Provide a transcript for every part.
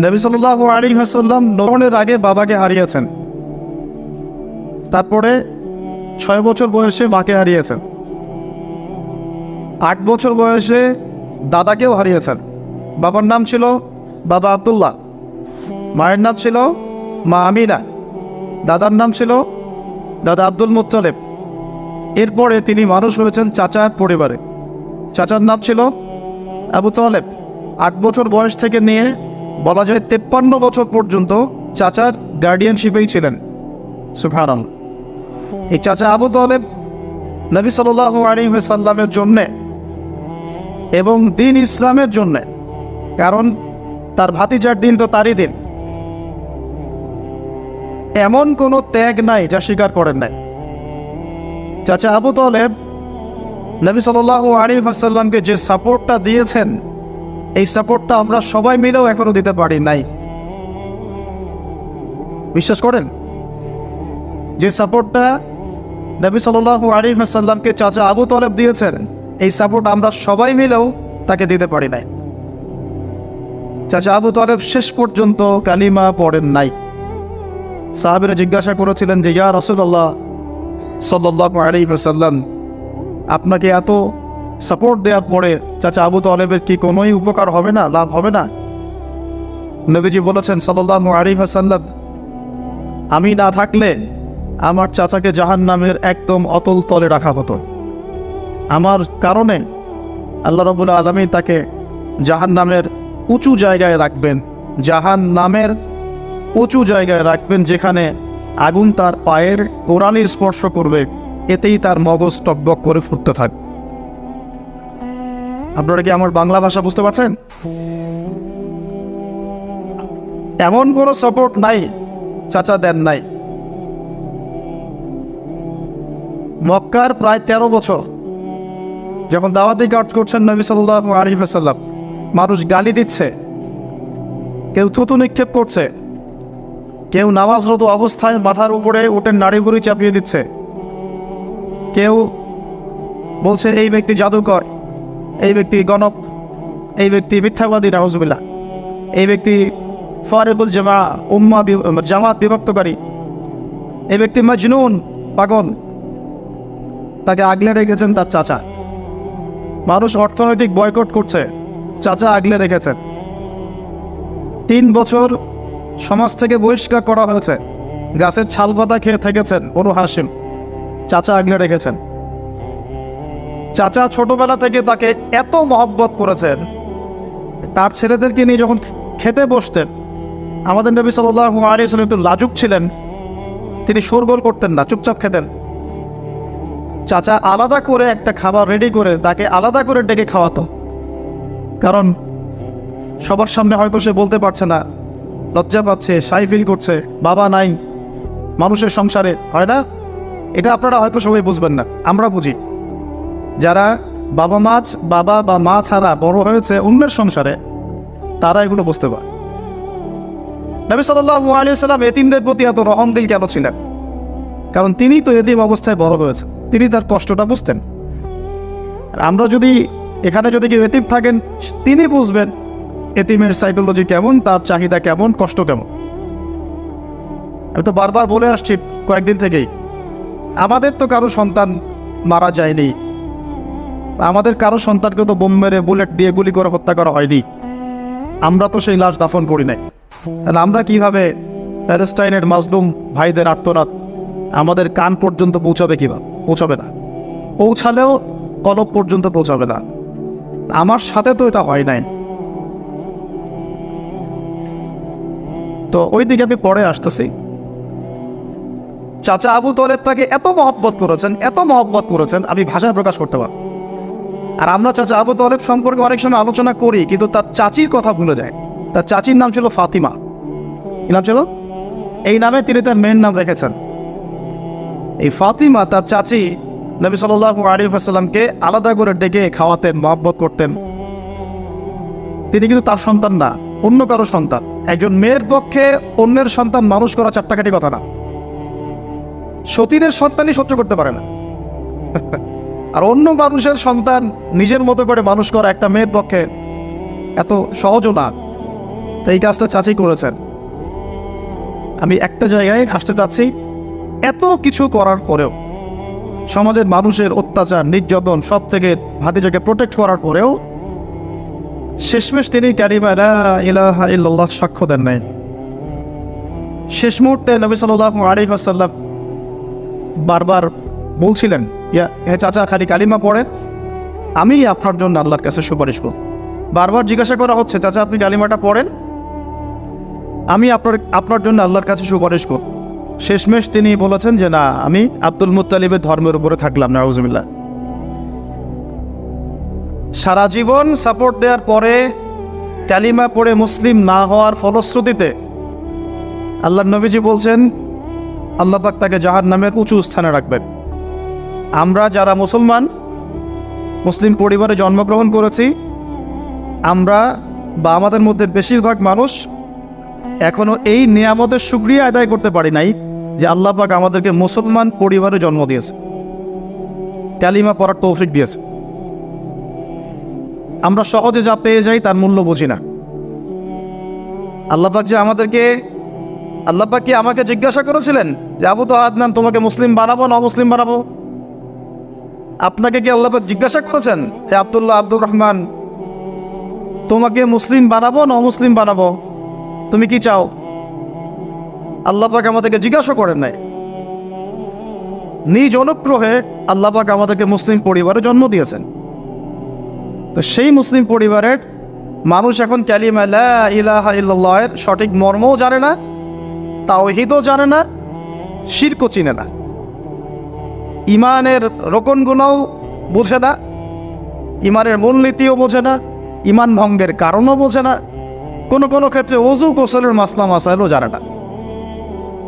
নবী সাল্লাল্লাহু আলাইহি ওয়াসাল্লাম নবনের আগে বাবাকে হারিয়েছেন, তারপরে 6 বছর বয়সে মাকে হারিয়েছেন, 8 বছর বয়সে দাদাকেও হারিয়েছেন। বাবার নাম ছিল বাবা আব্দুল্লাহ, মায়ের নাম ছিল মা আমিনা, দাদার নাম ছিল দাদা আব্দুল মুত্তালিব। এরপরে তিনি মানুষ হয়েছেন চাচার পরিবারে, চাচার নাম ছিল আবু তালেব। 8 বছর বয়স থেকে নিয়ে বলা যায় 53 বছর পর্যন্ত চাচার গার্ডিয়ানশিপেই ছিলেন। সুবহানাল্লাহ। এই চাচা আবু তালেব নবী সাল্লাল্লাহু আলাইহি ওয়াসাল্লামের জন্যে এবং দিন ইসলামের জন্যে, কারণ তার ভাতিজার দিন তো তারই দিন, এমন কোনো ত্যাগ নাই যা স্বীকার করেন নাই। চাচা আবু তালেব নবী সাল্লাল্লাহু আলাইহি ওয়াসাল্লামকে যে সাপোর্টটা দিয়েছেন, এই সাপোর্টটা আমরা সবাই মিলেও এখনো দিতে পারি নাই। বিশ্বাস করেন? যে সাপোর্টটা নবী সাল্লাল্লাহু আলাইহি ওয়াসাল্লামকে চাচা আবু তালেব দিয়েছেন, এই সাপোর্ট আমরা সবাই মিলেও তাকে দিতে পারি নাই। চাচা আবু তালেব শেষ পর্যন্ত কালিমা পড়েন নাই। সাহাবীরা জিজ্ঞাসা করেছিলেন যে ইয়া রাসূলুল্লাহ সাল্লাল্লাহু আলাইহি ওয়াসাল্লাম, আপনাকে এত সাপোর্ট দেওয়ার পরে চাচা আবু তালেবের কি কোনোই উপকার হবে না, লাভ হবে না? নবীজি বলেছেন সাল্লাল্লাহু আলাইহি ওয়াসাল্লাম, আমি না থাকলে আমার চাচাকে জাহান্নামের একদম অতল তলে রাখা হতো। আমার কারণে আল্লাহ রাব্বুল আলামিন তাকে জাহান্নামের উঁচু জায়গায় রাখবেন, জাহান্নামের উঁচু জায়গায় রাখবেন, যেখানে আগুন তার পায়ের গোড়ালির স্পর্শ করবে, এতেই তার মগজ টকবক করে ফুটতে থাকবে। আপনারা কি আমার বাংলা ভাষা বুঝতে পারছেন? এমন কোনো সাপোর্ট নাই চাচা দেন নাই। মক্কার প্রায় 13 বছর যখন দাওয়াতি কাজ করছেন নবী সাল্লাল্লাহু আলাইহি ওয়াসাল্লাম, মানুষ গালি দিচ্ছে, কেউ থুতু নিক্ষেপ করছে, কেউ নামাজরত অবস্থায় মাথার উপরে উটের নাড়িভুড়ি চাপিয়ে দিচ্ছে, কেউ বলছে এই ব্যক্তি জাদুকর, এই ব্যক্তি গণক, এই ব্যক্তি মিথ্যাবাদী, নাউজুবিল্লাহ, এই ব্যক্তি ফারিকুল জামাত বিভক্তকারী, এই ব্যক্তি মজনুন, পাগল। তাকে আগলে রেখেছেন তার চাচা। মানুষ অর্থনৈতিক বয়কট করছে, চাচা আগলে রেখেছেন। 3 বছর সমাজ থেকে বহিষ্কার করা হয়েছে, গাছের ছাল পাতা খেয়ে থেকেছেন বনু হাশিম, চাচা আগলে রেখেছেন। চাচা ছোটবেলা থেকে তাকে এত মহব্বত করেছেন, তার ছেলেদেরকে নিয়ে যখন খেতে বসতেন, আমাদের নবী সাল্লাল্লাহু আলাইহি ওয়াসাল্লাম একটু লাজুক ছিলেন, তিনি শোরগোল করতেন না, চুপচাপ খেতেন। চাচা আলাদা করে একটা খাবার রেডি করে তাকে আলাদা করে ডেকে খাওয়াতো, কারণ সবার সামনে হয়তো সে বলতে পারছে না, লজ্জা পাচ্ছে, শাই ফিল করছে, বাবা নাই মানুষের সংসারে, হয় না? এটা আপনারা হয়তো সবাই বুঝবেন না, আমরা বুঝি। যারা বাবা বা মা ছাড়া বড় হয়েছে অন্যের সংসারে, তারা এগুলো বুঝতে পারে। নবী সাল্লাল্লাহু আলাইহি ওয়াসাল্লাম এতিমদের প্রতি এত রহমদিল কেন ছিলেন? কারণ তিনি তো এতিম অবস্থায় বড় হয়েছে, তিনি তার কষ্টটা বুঝতেন। আর আমরা যদি এখানে যদি কেউ এতিম থাকেন, তিনি বুঝবেন এতিমের সাইকোলজি কেমন, তার চাহিদা কেমন, কষ্ট কেমন। আমি তো বারবার বলে আসছি কয়েকদিন থেকেই, আমাদের তো কারো সন্তান মারা যায়নি, আমাদের কারো সন্তানকে তো বোম মেরে বুলেট দিয়ে গুলি করে হত্যা করা হয়নি, আমরা তো সেই লাশ দাফন করি নাই। তাহলে আমরা কিভাবে প্যালেস্টাইনের মাজলুম ভাইদের আর্তনাদ আমাদের কান পর্যন্ত পৌঁছাবে? কিভাবে পৌঁছাবে না, পৌঁছালেও কলব পর্যন্ত পৌঁছাবে না। আমার সাথে তো এটা হয় নাই। তো ওই দিকে আমি পরে আসতেছি। চাচা আবু তালেব তাকে এত মহব্বত করেছেন, আমি ভাষায় প্রকাশ করতে পারব। আর আমরা চাচা আবু তালেব সম্পর্কে অনেক সময় আলোচনা করি, কিন্তু তার চাচির কথা ভুলে যায়। তার চাচির নাম ছিল ফাতিমা। কি নাম ছিল? এই নামে তিনি তার মেয়ের নাম রেখেছেন। এই ফাতিমা, তার চাচি, নবী সাল্লাল্লাহু আলাইহি ওয়াসাল্লামকে আলাদা করে ডেকে খাওয়াতেন, মহব্বত করতেন। তিনি কিন্তু তার সন্তান না, অন্য কারো সন্তান। একজন মেয়ের পক্ষে অন্যের সন্তান মানুষ করা চারটাকাটি কথা না। সতীনের সন্তানই সহ্য করতে পারে না, আর অন্য মানুষের সন্তান নিজের মতো করে মানুষ করা একটা মেয়ের পক্ষে এত সহজও না। তো এই কাজটা চাচি করেছেন। আমি একটা জায়গায় আসতে চাচ্ছি, এত কিছু করার পরেও, সমাজের মানুষের অত্যাচার নির্যাতন সব থেকে ভাতিজাকে প্রোটেক্ট করার পরেও শেষমেশ তিনি কালিমা লা ইলাহা ইল্লাল্লাহ সাক্ষ্য দেন নাই। শেষ মুহূর্তে নবী সাল্লাল্লাহু আলাইহি ওয়াসাল্লাম বারবার বলছিলেন, হে চাচা, খালি কালিমা পড়েন, আমি আপনার জন্য আল্লাহর কাছে সুপারিশ করব। বারবার জিজ্ঞাসা করা হচ্ছে, চাচা আপনি কালিমাটা পড়েন, আমি আপনার জন্য আল্লাহর কাছে সুপারিশ করব। শেষমেশ তিনি বলেছেন যে না, আমি আব্দুল মুত্তালিবের ধর্মের উপরে থাকলাম, নাউজুবিল্লাহ। সারা জীবন সাপোর্ট দেওয়ার পরে কালিমা পড়ে মুসলিম না হওয়ার ফলশ্রুতিতে আল্লাহর নবীজি বলছেন আল্লাহ পাক তাকে জাহান্নামের উঁচু স্থানে রাখবেন। আমরা যারা মুসলমান, মুসলিম পরিবারে জন্মগ্রহণ করেছি, আমরা বা আমাদের মধ্যে বেশিরভাগ মানুষ এখনও এই নিয়ামতের শুকরিয়া আদায় করতে পারি নাই যে আল্লাহ পাক আমাদেরকে মুসলমান পরিবারে জন্ম দিয়েছে, কালিমা পড়ার তৌফিক দিয়েছে। আমরা সহজে যা পেয়ে যাই তার মূল্য বুঝি না। আল্লাহ পাক যে আল্লাহ পাক কি আমাকে জিজ্ঞাসা করেছিলেন যে আবু তো আদনান, তোমাকে মুসলিম বানাবো না অমুসলিম বানাবো? আপনাকে কি আল্লাহ পাক জিজ্ঞাসা করেছেন, হে আব্দুর রহমান, তোমাকে মুসলিম বানাবো না অমুসলিম বানাবো, তুমি কি চাও? আল্লাহ পাক আমাদেরকে জিজ্ঞাসা করেন নাই। নিজ অনুগ্রহে আল্লাহ পাক আমাদেরকে মুসলিম পরিবারে জন্ম দিয়েছেন। তো সেই মুসলিম পরিবারের মানুষ এখন কালিমা লা ইলাহা ইল্লাল্লাহের সঠিক মর্মও জানে না, তাওহীদও জানে না, শিরকও চিনে না, ইমানের রোকনগুলোও বোঝে না, ইমানের মূলনীতিও বোঝে না, ইমান ভঙ্গের কারণও বোঝে না, কোনো কোনো ক্ষেত্রে ওযু গোসলের মাসলা মাসাইলও জানে না,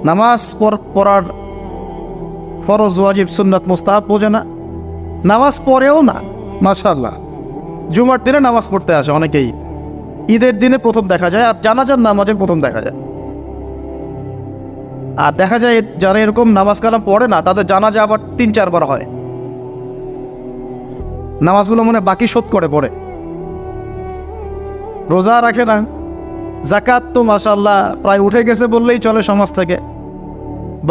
নামাজ পড়ার ফরজ ওয়াজিব সুন্নাত মুস্তাহাব বোঝে না, নামাজ পড়েও না। মাশাআল্লাহ, জুমার দিনে নামাজ পড়তে আসে অনেকেই, ঈদের দিনে প্রথম দেখা যায়, আর জানাজার নামাজের প্রথম দেখা যায়। আর দেখা যায় যারা এরকম নামাজ কালাম পড়ে না, তাদের জানাজা আবার 3-4 বার হয়। নামাজগুলো মনে বাকি শোধ করে পড়ে, রোজা রাখে না, যাকাত তো মাশাআল্লাহ প্রায় উঠে গেছে বললেই চলে সমাজ থেকে।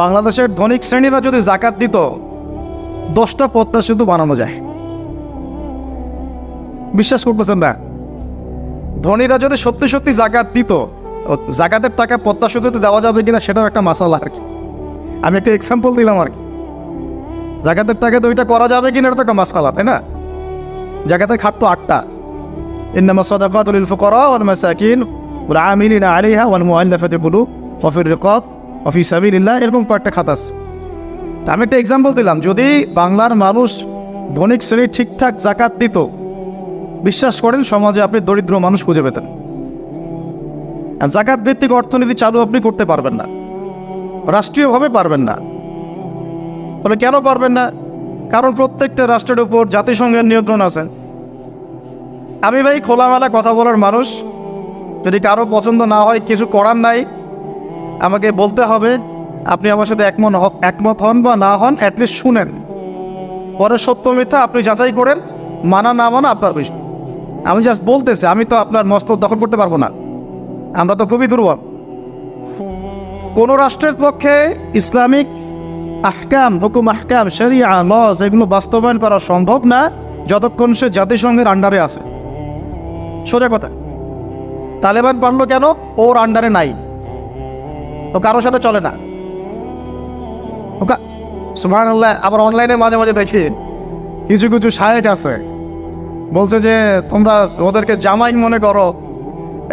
বাংলাদেশের ধনিক শ্রেণীরা যদি যাকাত দিত, 10টা পদ্মা সেতু বানানো যায়। বিশ্বাস করতেছেন না? ধনীরা যদি সত্যি সত্যি যাকাত দিত, যাকাতের টাকা পদ্মা সেতুতে দেওয়া যাবে কিনা সেটাও একটা মাসালা আর কি। আমি একটা এক্সাম্পল দিলাম আর কি। যাকাতের টাকা তো ওইটা করা যাবে কিনা এটা তো একটা মাসালা, তাই না? যাকাতের খাত তো 8টা, ইন্নামা সাদাকাতু লিল ফুকারা ওয়াল মাসাকিন ওয়াল আমিলিনা আলাইহা ওয়াল মুআল্লাফাতি কুলুব ওয়া ফির রিকাব ওয়া ফি সাবিলিল্লাহ, এরকম কয়েকটা খাত আছে। তা আমি একটা এক্সাম্পল দিলাম, যদি বাংলার মানুষ ধনিক শ্রেণী ঠিকঠাক যাকাত দিত, বিশ্বাস করেন সমাজে আপনি দরিদ্র মানুষ খুঁজে পেতেন। যাকাত ভিত্তিক অর্থনীতি চালু আপনি করতে পারবেন না, রাষ্ট্রীয়ভাবে পারবেন না। তবে কেন পারবেন না? কারণ প্রত্যেকটা রাষ্ট্রের উপর জাতিসংঘের নিয়ন্ত্রণ আছে। আমি ভাই খোলামেলা কথা বলার মানুষ, যদি কারো পছন্দ না হয় কিছু করার নাই, আমাকে বলতে হবে। আপনি আমার সাথে একমত হন বা না হন, অ্যাটলিস্ট শুনেন, পরে সত্য মিথ্যা আপনি যাচাই করেন, মানা না মানা আপনার বিষয়। আমি জাস্ট বলতেছি, আমি তো আপনার মস্তক দখল করতে পারবো না, আমরা তো খুবই দুর্বল। কোনো রাষ্ট্রের পক্ষে ইসলামিক আহকাম, হুকুম আহকাম, শরিয়া, লজ এগুলো বাস্তবায়ন করা সম্ভব না যতক্ষণ সে জাতিসংঘের আন্ডারে আছে। সোজা কথা। তালেবান পারলো কেন? ওর আন্ডারে নাই, ও কারোর সাথে চলে না। সুবহানাল্লাহ। আবার অনলাইনে মাঝে মাঝে দেখি কিছু কিছু শায়েখ আছে, বলছে যে তোমরা ওদেরকে জামাই মনে করো,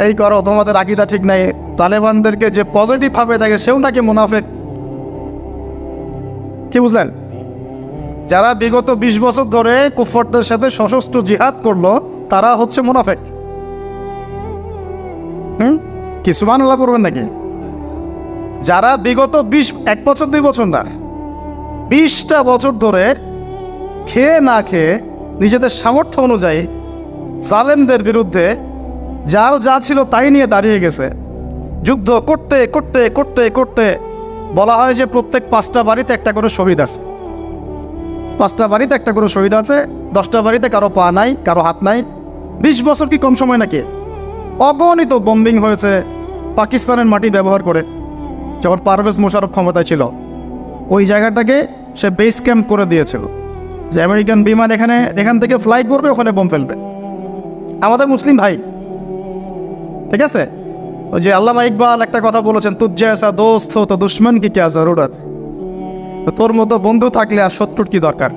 এই করো, তোমাদের আকীদা ঠিক নাই। তালেবানদেরকে যে পজিটিভ ভাবে দেখে সেও নাকি মুনাফিক। কি বুঝলেন? যারা বিগত 20 বছর ধরে কুফরদের সাথে সশস্ত্র জিহাদ করলো, তারা হচ্ছে মুনাফিক। কি সুবহানাল্লাহ করবেন নাকি? যারা বিগত 1 বছর 2 বছর না, 20টা বছর ধরে খেয়ে না খেয়ে নিজেদের সামর্থ্য অনুযায়ী জালেমদের বিরুদ্ধে যার যা ছিল তাই নিয়ে দাঁড়িয়ে গেছে, যুদ্ধ করতে করতে করতে করতে বলা হয় যে প্রত্যেক 5টা বাড়িতে একটা করে শহীদ আছে। 5টা বাড়িতে একটা করে শহীদ আছে, 10টা বাড়িতে কারো পা নাই, কারো হাত নাই। 20 বছর কি কম সময় নাকি? অগণিত বোম্বিং হয়েছে পাকিস্তানের মাটি ব্যবহার করে, যখন পারভেজ মোশাররফ ক্ষমতায় ছিল। ওই জায়গাটাকে সে বেস ক্যাম্প করে দিয়েছিল, যে আমেরিকান বিমান এখান থেকে ফ্লাই করবে, ওখানে বোম ফেলবে। আমাদের মুসলিম ভাই, ঠিক আছে? ওই যে আল্লামা ইকবাল একটা কথা বলেছেন, তুজ জৈসা দোস্ত হো তো দুশ্মন কি ক্যা জরুরত। তোর মতো বন্ধু থাকলে আর শত্রুর কি দরকার।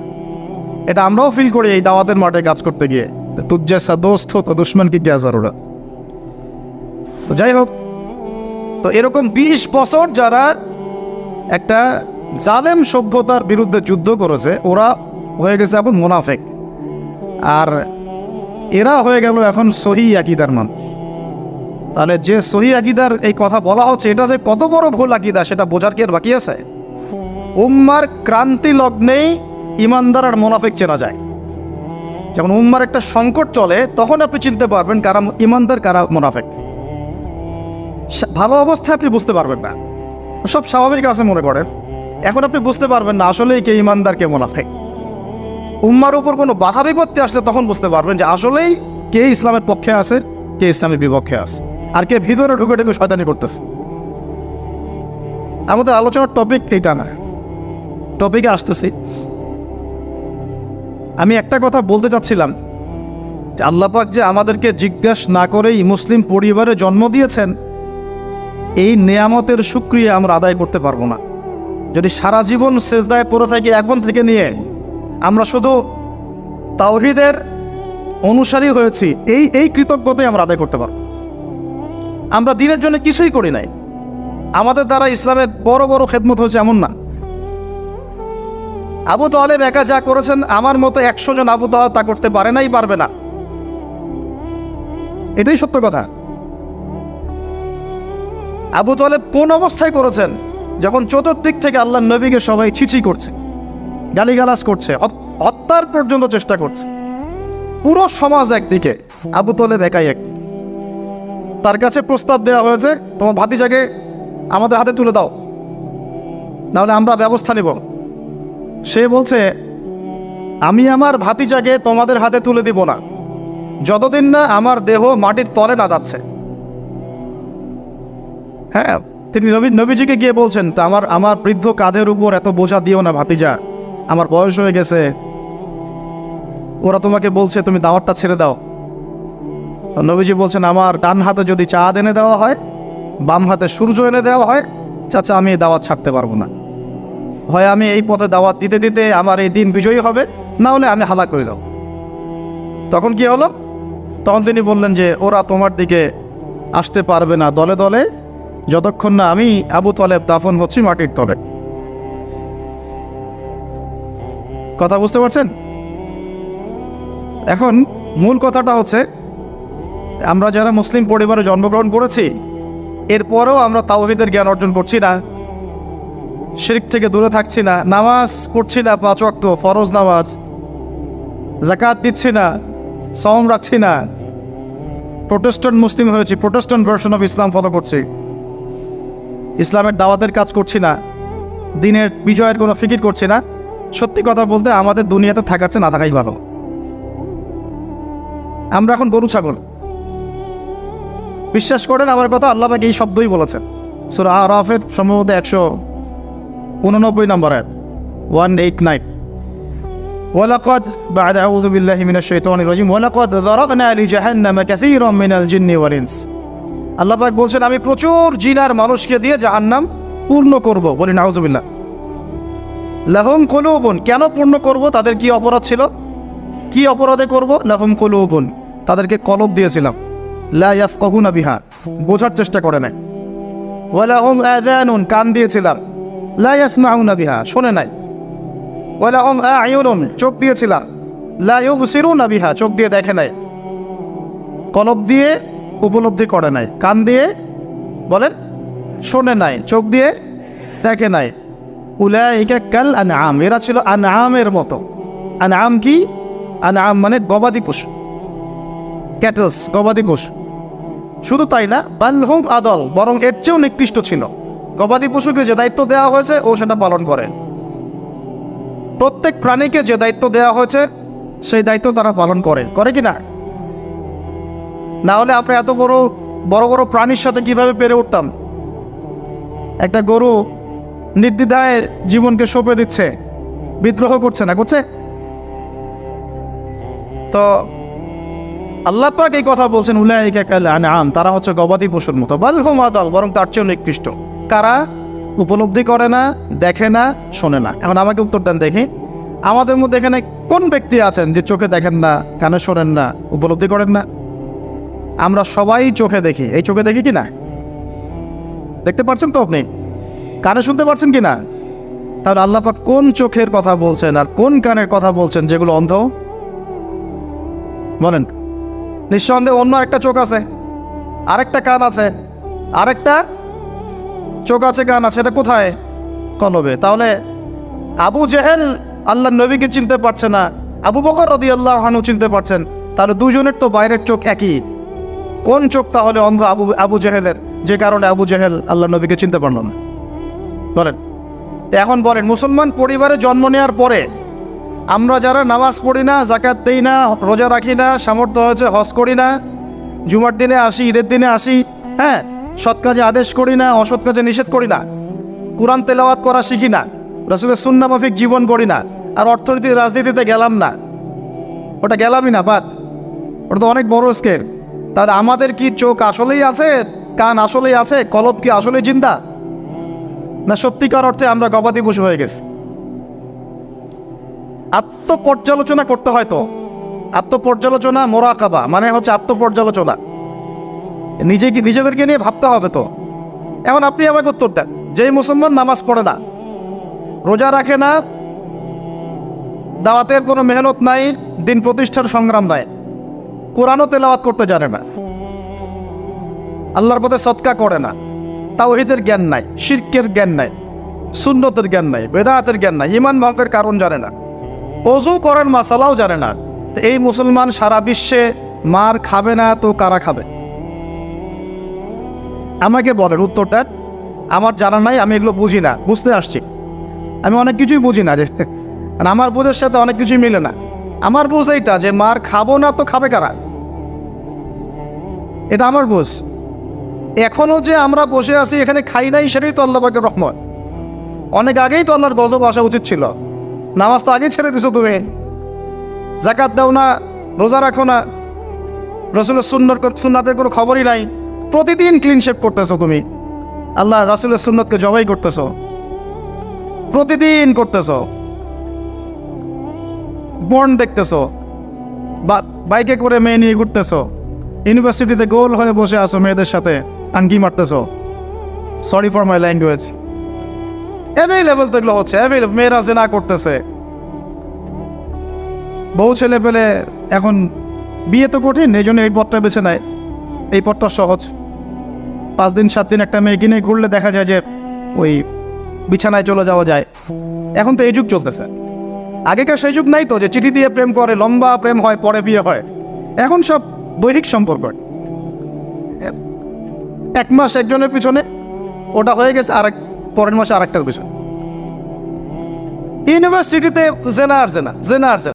এটা আমরাও ফিল করি এই দাওয়াতের মাঠে কাজ করতে গিয়ে, তুজ জৈসা দোস্ত হো তো দুশ্মন কি ক্যা জরুরত। তো যাই হোক, তো এরকম 20 বছর যারা একটা জালেম সভ্যতার বিরুদ্ধে যুদ্ধ করেছে, ওরা হয়ে গেছে এখন মুনাফিক, আর এরা হয়ে গেল এখন সহি আকীদার মানুষ। তাহলে যে সহি আকীদার এই কথা বলা হচ্ছে, এটা যে কত বড় ভুল আকীদা সেটা বোঝার কি আর বাকি আছে? উম্মার ক্রান্তি লগ্নেই ইমানদার আর মুনাফিক চেনা যায়। যখন উম্মার একটা সংকট চলে, তখন আপনি চিনতে পারবেন কারা ইমানদার কারা মুনাফিক। ভালো অবস্থায় আপনি বুঝতে পারবেন না, সব স্বাভাবিক আছে মনে করেন। এখন আপনি বুঝতে পারবেন না আসলেই কে ইমানদার কে মুনাফিক। উম্মার উপর কোনো বাধা বিপত্তি আসলে তখন বুঝতে পারবেন যে আসলেই কে ইসলামের পক্ষে আছে, কে ইসলামের বিপক্ষে আছে, আর কে ভিতরে ঢুকে ঢুকে শয়তানি করতেছে। আমাদের আলোচনার টপিক এইটা না, টপিকে আসতেছি। আমি একটা কথা বলতে চাচ্ছিলাম যে আল্লাহ পাক যে আমাদেরকে জিজ্ঞাসা না করেই মুসলিম পরিবারে জন্ম দিয়েছেন, এই নেয়ামতের শুকরিয়া আমরা আদায় করতে পারবো না। যদি সারা জীবন সেজদায় পড়ে থাকি, এখন থেকে নিয়ে আমরা শুধু তাওহীদের অনুসারী হয়েছি, এই কৃতজ্ঞতাই আমরা আদায় করতে পারবো। আমরা দিনের জন্য কিছুই করি নাই, আমাদের দ্বারা ইসলামের বড় বড় খেদমত হয়েছে এমন না। আবু তালেব একা যা করেছেন, আমার মতো 100 জন আবু তালেব তা করতে পারে নাই, পারবে না। এটাই সত্য কথা। আবু তালেব কোন অবস্থায় করেছেন? যখন চতুর্দিক থেকে আল্লাহর নবীকে সবাই ছিছি করছে, গালিগালাজ করছে, হত্যার পর্যন্ত চেষ্টা করছে। পুরো সমাজ একদিকে, আবু তালেব একাই একদিকে। তার কাছে প্রস্তাব দেওয়া হয়েছে, তোমার ভাতিজাকে আমাদের হাতে তুলে দাও, নাহলে আমরা ব্যবস্থা নেব। সে বলছে, আমি আমার ভাতিজাকে তোমাদের হাতে তুলে দিব না যতদিন না আমার দেহ মাটির তলে না যাচ্ছে। হ্যাঁ, তিনি নবীজিকে গিয়ে বলছেন, তা আমার বৃদ্ধ কাঁধের উপর এত বোঝা দিও না ভাতিজা, আমার বয়স হয়ে গেছে, ওরা তোমাকে বলছে তুমি দাওয়াতটা ছেড়ে দাও। নবীজি বলছেন, আমার ডান হাতে যদি চাঁদ এনে দেওয়া হয়, বাম হাতে সূর্য এনে দেওয়া হয়, চাচা আমি এই দাওয়াত ছাড়তে পারবো না। হয় আমি এই পথে দাওয়াত দিতে দিতে আমার এই দিন বিজয়ী হবে, না হলে আমি হালাক হয়ে যাব। তখন কি হলো? তখন তিনি বললেন যে ওরা তোমার দিকে আসতে পারবে না দলে দলে, যতক্ষণ না আমি আবু তালেব দাফন হচ্ছি মাটির তলে। কথা বুঝতে পারছেন? এখন মূল কথাটা হচ্ছে, আমরা যারা মুসলিম পরিবারে জন্মগ্রহণ করেছি, এরপরেও আমরা তাওহীদের জ্ঞান অর্জন করছি না, শিরক থেকে দূরে থাকছি না, নামাজ পড়ছি না 5 ওয়াক্ত ফরজ নামাজ, যাকাত দিচ্ছি না, সওম রাখছি না, প্রোটেস্ট্যান্ট মুসলিম হয়েছি, Protestant version of Islam follow করছি, ইসলামের দাওয়াতের কাজ করছি না, দিনের বিজয়ের কোনো ফিকির করছি না। সত্যি কথা বলতে আমাদের দুনিয়াতে থাকার চেয়ে না থাকাই ভালো। আমরা এখন গরু ছাগল। বিশ্বাস করেন আমার কথা, আল্লাহ পাক এই শব্দই বলেছেন সূরা আরাফের সম্ভবত 189 নম্বর আয়াত, 189। ওয়ালাকাদ বা'দা আউযু বিল্লাহি মিনাশ শাইতানির রাজিম ওয়ালাকাদ যারাকনা লিজাহান্নামা কাসীরাম মিনাল জিন্নি ওয়াল ইনস। আল্লাহ পাক বলছেন, আমি প্রচুর জিন আর মানুষকে দিয়ে জাহান্নাম পূর্ণ করব। বলি নাউযুবিল্লাহ। লাহুম কুলুবুন, কেন পূর্ণ করব? তাদের কি অপরাধ ছিল? কি অপরাধে করব? লাহুম কুলুবুন, তাদেরকে কলব দিয়েছিলাম, লা ইয়াফকাহুনা বিহা, বোঝার চেষ্টা করে নাই। ওয়া লাহুম আযানুন, কান দিয়েছিলাম, লা ইয়াসমাউনা বিহা, শোনে নাই। ওয়া লাহুম আ'য়ুনুন, চোখ দিয়েছিলাম, লা ইউবসিরুনা বিহা, চোখ দিয়ে দেখে নাই। কলব দিয়ে উপলব্ধি করে নাই, কান দিয়ে বলেন শোনে নাই, চোখ দিয়ে দেখে নাই। উলাইকা কাল আনআম, এরা ছিল আনআমের মতো। আনআম কি? আনআম মানে গবাদি পশু, ক্যাটলস, গবাদি পশু। শুধু তাই না, বালহুম আদল, বরং এর চেয়েও নিকৃষ্ট ছিল। গবাদি পশুকে যে দায়িত্ব দেওয়া হয়েছে ও সেটা পালন করে। প্রত্যেক প্রাণীকে যে দায়িত্ব দেওয়া হয়েছে সেই দায়িত্ব তারা পালন করে কি না? না হলে আমরা এত বড় বড় বড় প্রাণীর সাথে কিভাবে পেরে উঠতাম? একটা গরু নির্দ্বিধায় জীবনকে সঁপে দিচ্ছে, বিদ্রোহ করছে না, করছে? তো আল্লাহ পাক এই কথা বলছেন, উলাইকা কাল আনআম, তারা হচ্ছে গবাদি পশুর মতো, বাল হুম আদাল, বরং তার চেয়ে নিকৃষ্ট। কারা? উপলব্ধি করে না, দেখে না, শোনে না। এখন আমাকে উত্তর দেন দেখি, আমাদের মধ্যে এখানে কোন ব্যক্তি আছেন যে চোখে দেখেন না, কানে শোনেন না, উপলব্ধি করেন না? আমরা সবাই চোখে দেখি। এই চোখে দেখি কি না? দেখতে পাচ্ছেন তো আপনি? কানে শুনতে পাচ্ছেন কি না? তাহলে আল্লাহ পাক কোন চোখের কথা বলছেন আর কোন কানের কথা বলছেন যেগুলো অন্ধ? বলেন। নিঃসন্দেহে অন্য একটা চোখ আছে, আরেকটা কান আছে, আরেকটা চোখ আছে, কান আছে, এটা কোথায়? কলবে। তাহলে আবু জেহেল আল্লাহ নবীকে চিনতে পারছে না, আবু বকর রাদিয়াল্লাহু আনহু চিনতে পারছেন, তাহলে দুজনের তো বাইরের চোখ একই। কোন চোখ তাহলে অন্ধ আবু জেহেলের, যে কারণে আবু জেহেল আল্লাহ নবীকে চিনতে পারল না? বলেন। এখন বলেন, মুসলমান পরিবারে জন্ম নেওয়ার পরে আমরা যারা নামাজ পড়ি না, যাকাত দেই না, রোজা রাখি না, সামর্থ্য হয়েছে হজ করি না, জুমার দিনে আসি, ঈদের দিনে আসি, হ্যাঁ, সৎ কাজে আদেশ করি না, অসৎ কাজে নিষেধ করি না, কোরআন তেলাওয়াত করা শিখি না, রাসূলের সুন্নাহ মাফিক জীবন গড়ি না, আর অর্থনীতি রাজনীতিতে গেলাম না, ওটা গেলামই না, বাদ, ওটা তো অনেক বড় স্কেল। তাহলে আমাদের কি চোখ আসলেই আছে, কান আসলেই আছে, কলব কি আসলেই জিন্দা, না সত্যিকার অর্থে আমরা গবাদি পশু হয়ে গেছি? আত্মপর্যালোচনা করতে হয় তো। আত্মপর্যালোচনা, মোরাকাবা মানে হচ্ছে আত্মপর্যালোচনা, নিজেদেরকে নিয়ে ভাবতে হবে তো। এখন আপনি আমাকে উত্তর দেন, যেই মুসলমান নামাজ পড়ে না, রোজা রাখে না, দাওয়াতের কোনো মেহনত নাই, দিন প্রতিষ্ঠার সংগ্রাম নাই, কোরআনও তেলাওয়াত করতে জানে না, আল্লাহর পথে সদকা করে না, তাওহীদের জ্ঞান নাই, শিরকের জ্ঞান নাই, সুন্নতের জ্ঞান নাই, বেদাতের জ্ঞান নাই, ঈমান ভঙ্গের কারণ জানে না, ওযু করার মাসালাও জানে না, তো এই মুসলমান সারা বিশ্বে মার খাবে না তো কারা খাবে? আমাকে বলেন উত্তরটা। আমার জানা নাই, আমি এগুলো বুঝি না, বুঝতে আসছি। আমি অনেক কিছুই বুঝি না, যে আমার বুঝের সাথে অনেক কিছুই মিলে না। আমার বুঝ এইটা যে মার খাবো না তো খাবে কারা, এটা আমার বুঝ। এখনও যে আমরা বসে আছি এখানে খাই নাই, সেটাই তো আল্লাহ পাকের রহমত। অনেক আগেই তো আল্লাহর গজব আসা উচিত ছিল। নামাজ তো আগেই ছেড়ে দিছো তুমি, যাকাত দাও না, রোজা রাখো না, রাসূলের সুন্নাতের কোনো খবরই নাই, প্রতিদিন ক্লিন শেভ করতেছো তুমি, আল্লাহ রাসূলের সুন্নতকে জবাই করতেছো, প্রতিদিন করতেছো, বর্ন দেখতেছো, বাইকে করে মেয়ে নিয়ে ঘুরতেছো, ইউনিভার্সিটিতে গোল হয়ে বসে আছো, মেয়েদের সাথে আঙ্গি মারতেছো, sorry for my language, available তো এগুলো হচ্ছে, অ্যাভেলেবল। মেয়েরা জেনা করতেছে, বউ ছেলে পেলে, এখন বিয়ে তো কঠিন, এই জন্য এই পথটা বেছে নেয়, এই পথটা সহজ। 5 দিন 7 দিন একটা মেয়ে কিনে ঘুরলে দেখা যায় যে ওই বিছানায় চলে যাওয়া যায়। এখন তো এই যুগ চলতেছে, আগেকার সেই যুগ নাই তো, যে চিঠি দিয়ে প্রেম করে, লম্বা প্রেম হয়, পরে বিয়ে হয়। এখন সব দৈহিক সম্পর্ক, 1 মাস একজনের পিছনে, ওটা হয়ে গেছে আরেক পরের মাসে আরেকটার পিছনে। ইউনিভার্সিটিতে জেনা আর জেনা, জেনা আর জেনা।